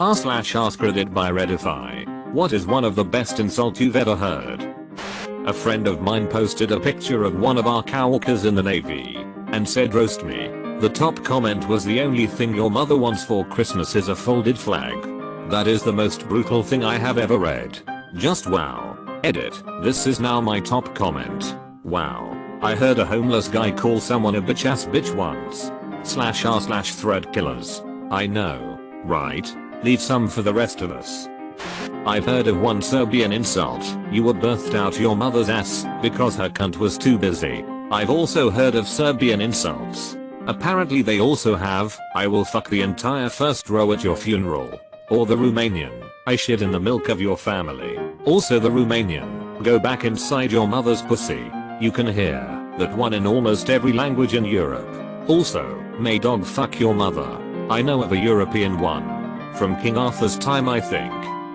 r/AskReddit by Reddify. What is one of the best insults you've ever heard? A friend of mine posted a picture of one of our coworkers in the Navy and said roast me. The top comment was, the only thing your mother wants for Christmas is a folded flag. That is the most brutal thing I have ever read. Just wow. Edit. This is now my top comment. Wow. I heard a homeless guy call someone a bitch ass bitch once. /r/thread killers. I know. Right? Leave some for the rest of us. I've heard of one Serbian insult. You were birthed out your mother's ass because her cunt was too busy. I've also heard of Serbian insults. Apparently they also have, I will fuck the entire first row at your funeral. Or the Romanian, I shit in the milk of your family. Also the Romanian, go back inside your mother's pussy. You can hear that one in almost every language in Europe. Also, may dog fuck your mother. I know of a European one. From King Arthur's time, I think.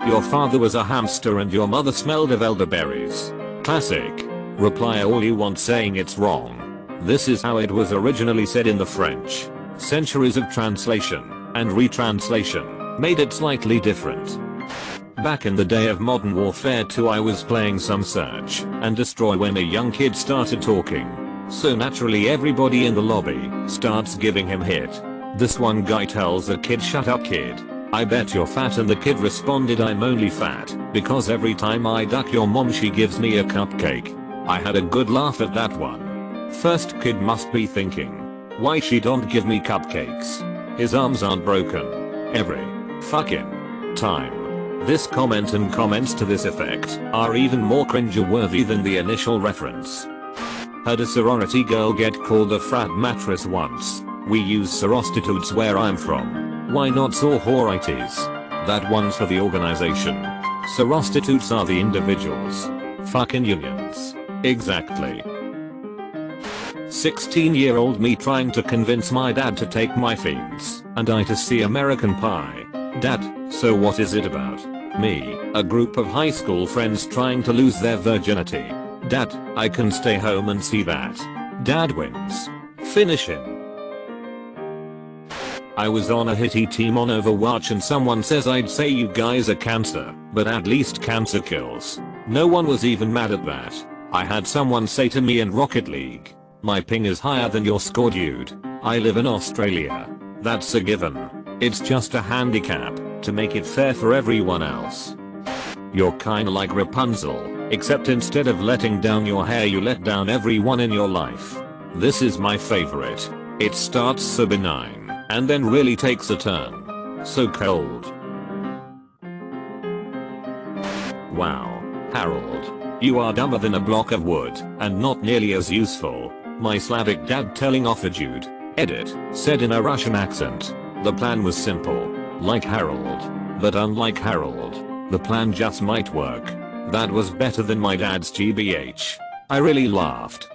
Your father was a hamster and your mother smelled of elderberries. Classic. Reply all you want saying it's wrong. This is how it was originally said in the French. Centuries of translation and retranslation made it slightly different. Back in the day of Modern Warfare 2, I was playing some search and destroy when a young kid started talking. So naturally everybody in the lobby starts giving him hit. This one guy tells the kid, shut up kid. I bet you're fat, and the kid responded, I'm only fat because every time I duck your mom she gives me a cupcake. I had a good laugh at that one. First kid must be thinking, why she don't give me cupcakes? His arms aren't broken. Every fucking time. This comment and comments to this effect are even more cringe-worthy than the initial reference. Had a sorority girl get called a frat mattress once. We use sorostitutes where I'm from. Why not sororities? That one's for the organization. Sorostitutes are the individuals. Fucking unions. Exactly. 16-year-old me trying to convince my dad to take my fiends and I to see American Pie. Dad, so what is it about? Me, a group of high school friends trying to lose their virginity. Dad, I can stay home and see that. Dad wins. Finish him. I was on a hitty team on Overwatch and someone says I'd say you guys are cancer, but at least cancer kills. No one was even mad at that. I had someone say to me in Rocket League, my ping is higher than your score dude. I live in Australia. That's a given. It's just a handicap to make it fair for everyone else. You're kinda like Rapunzel, except instead of letting down your hair you let down everyone in your life. This is my favorite. It starts so benign and then really takes a turn. So cold. Wow, Harold. You are dumber than a block of wood and not nearly as useful. My Slavic dad telling off a dude. Edit, said in a Russian accent. The plan was simple. Like Harold. But unlike Harold, the plan just might work. That was better than my dad's GBH. I really laughed.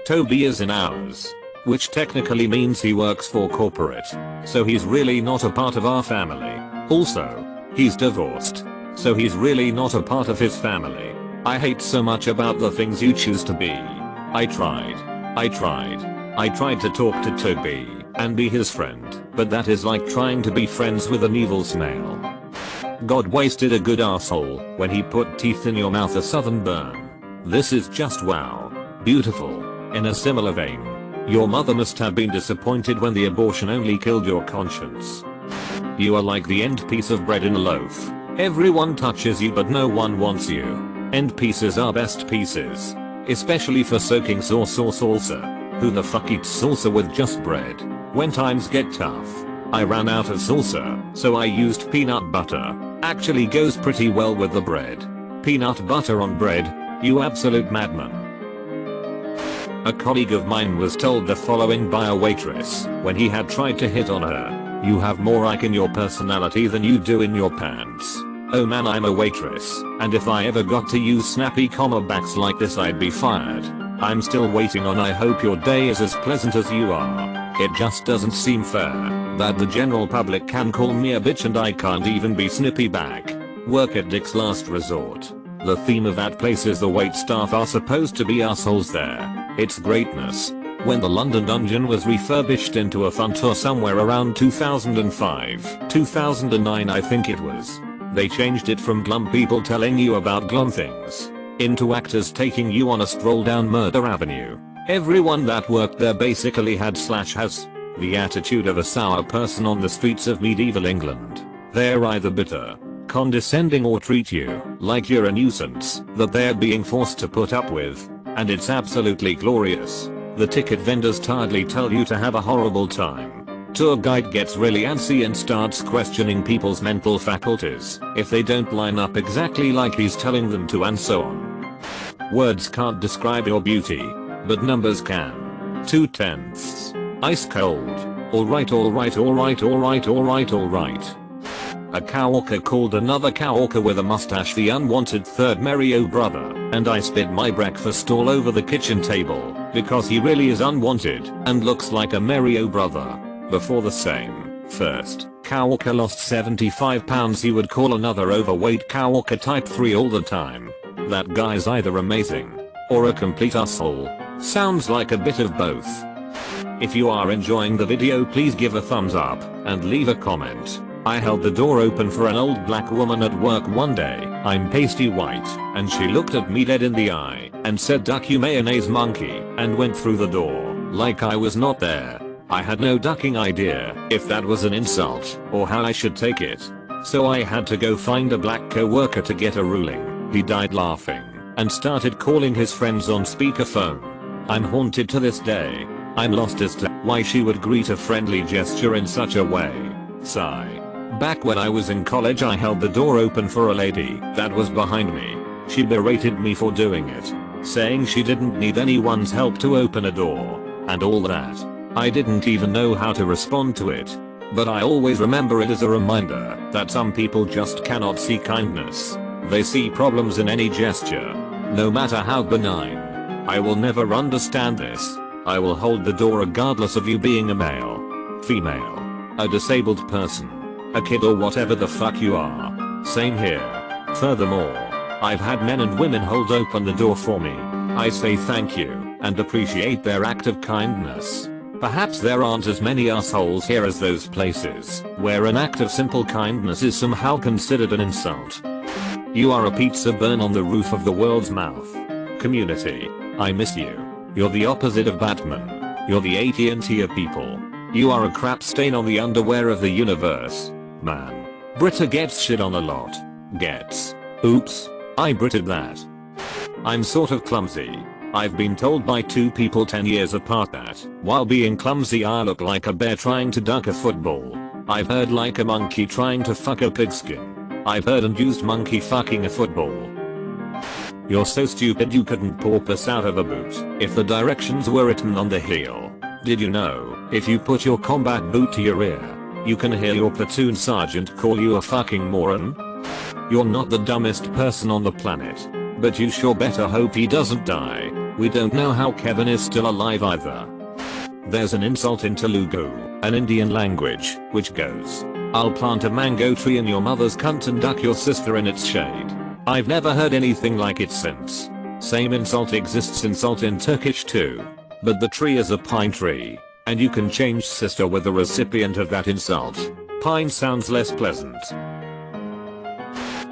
Toby is in ours. Which technically means he works for corporate. So he's really not a part of our family. Also, he's divorced. So he's really not a part of his family. I hate so much about the things you choose to be. I tried to talk to Toby and be his friend, but that is like trying to be friends with an evil snail. God wasted a good asshole when he put teeth in your mouth, a southern burn. This is just wow. Beautiful. In a similar vein, your mother must have been disappointed when the abortion only killed your conscience. You are like the end piece of bread in a loaf. Everyone touches you but no one wants you. End pieces are best pieces. Especially for soaking sauce or salsa. Who the fuck eats salsa with just bread? When times get tough. I ran out of salsa, so I used peanut butter. Actually goes pretty well with the bread. Peanut butter on bread? You absolute madman. A colleague of mine was told the following by a waitress when he had tried to hit on her. You have more ike in your personality than you do in your pants. Oh man, I'm a waitress, and if I ever got to use snappy comebacks like this I'd be fired. I'm still waiting on I hope your day is as pleasant as you are. It just doesn't seem fair that the general public can call me a bitch and I can't even be snippy back. Work at Dick's Last Resort. The theme of that place is the wait staff are supposed to be assholes there. It's greatness. when the London Dungeon was refurbished into a fun tour somewhere around 2005, 2009 I think it was. They changed it from glum people telling you about glum things into actors taking you on a stroll down Murder Avenue. Everyone that worked there basically had/has the attitude of a sour person on the streets of medieval England. They're either bitter, condescending, or treat you like you're a nuisance that they're being forced to put up with, and it's absolutely glorious. The ticket vendors tiredly tell you to have a horrible time. Tour guide gets really antsy and starts questioning people's mental faculties if they don't line up exactly like he's telling them to, and so on. Words can't describe your beauty, but numbers can. 2/10. Ice cold. Alright, alright, alright, alright, alright, alright. A coworker called another coworker with a mustache the unwanted third Mario brother, and I spit my breakfast all over the kitchen table because he really is unwanted and looks like a Mario brother. Before the same first coworker lost 75 pounds, he would call another overweight coworker type 3 all the time. That guy's either amazing or a complete asshole. Sounds like a bit of both. If you are enjoying the video, please give a thumbs up and leave a comment. I held the door open for an old black woman at work one day. I'm pasty white, and she looked at me dead in the eye and said, "Duck you mayonnaise monkey," and went through the door like I was not there. I had no ducking idea if that was an insult or how I should take it. So I had to go find a black co-worker to get a ruling. He died laughing and started calling his friends on speakerphone. I'm haunted to this day. I'm lost as to why she would greet a friendly gesture in such a way. Sigh. Back when I was in college, I held the door open for a lady that was behind me. She berated me for doing it, saying she didn't need anyone's help to open a door, and all that. I didn't even know how to respond to it. But I always remember it as a reminder that some people just cannot see kindness. They see problems in any gesture, no matter how benign. I will never understand this. I will hold the door regardless of you being a male, female, a disabled person, a kid, or whatever the fuck you are. Same here. Furthermore, I've had men and women hold open the door for me. I say thank you and appreciate their act of kindness. Perhaps there aren't as many assholes here as those places where an act of simple kindness is somehow considered an insult. You are a pizza burn on the roof of the world's mouth. Community, I miss you. You're the opposite of Batman. You're the AT&T of people. You are a crap stain on the underwear of the universe. Man. Britta gets shit on a lot. Gets. Oops. I Britted that. I'm sort of clumsy. I've been told by two people 10 years apart that while being clumsy I look like a bear trying to duck a football. I've heard like a monkey trying to fuck a pigskin. I've heard and used monkey fucking a football. You're so stupid you couldn't pour piss out of a boot if the directions were written on the heel. Did you know, if you put your combat boot to your ear, you can hear your platoon sergeant call you a fucking moron? You're not the dumbest person on the planet, but you sure better hope he doesn't die. We don't know how Kevin is still alive either. There's an insult in Telugu, an Indian language, which goes, "I'll plant a mango tree in your mother's cunt and duck your sister in its shade." I've never heard anything like it since. Same insult exists insult in Turkish too. But the tree is a pine tree, and you can change sister with the recipient of that insult. Pine sounds less pleasant.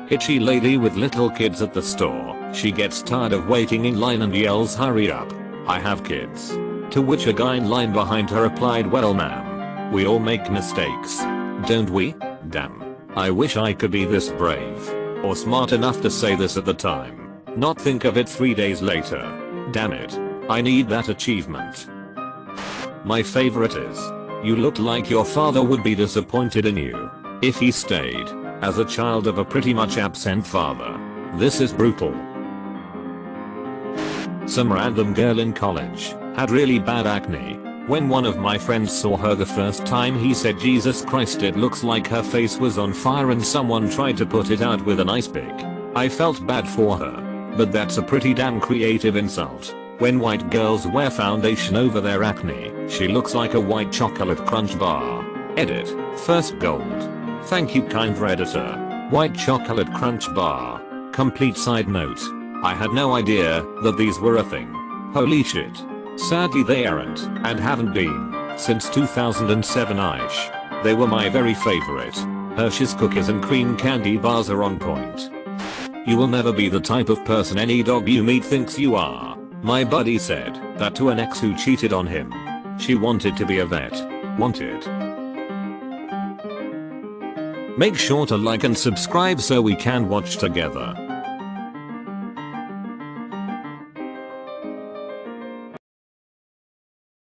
Itchy lady with little kids at the store. She gets tired of waiting in line and yells, "Hurry up, I have kids." To which a guy in line behind her replied, "Well ma'am, we all make mistakes, don't we?" Damn. I wish I could be this brave or smart enough to say this at the time, not think of it 3 days later. Damn it. I need that achievement. My favorite is, "You look like your father would be disappointed in you if he stayed as a child of a pretty much absent father." This is brutal. Some random girl in college had really bad acne. When one of my friends saw her the first time, he said, "Jesus Christ, it looks like her face was on fire and someone tried to put it out with an ice pick." I felt bad for her, but that's a pretty damn creative insult. When white girls wear foundation over their acne, she looks like a white chocolate crunch bar. Edit. First gold. Thank you, kind Redditor. White chocolate crunch bar. Complete side note. I had no idea that these were a thing. Holy shit. Sadly they aren't, and haven't been, since 2007 ish. They were my very favorite. Hershey's cookies and cream candy bars are on point. You will never be the type of person any dog you meet thinks you are. My buddy said that to an ex who cheated on him. She wanted to be a vet. Wanted. Make sure to like and subscribe so we can watch together.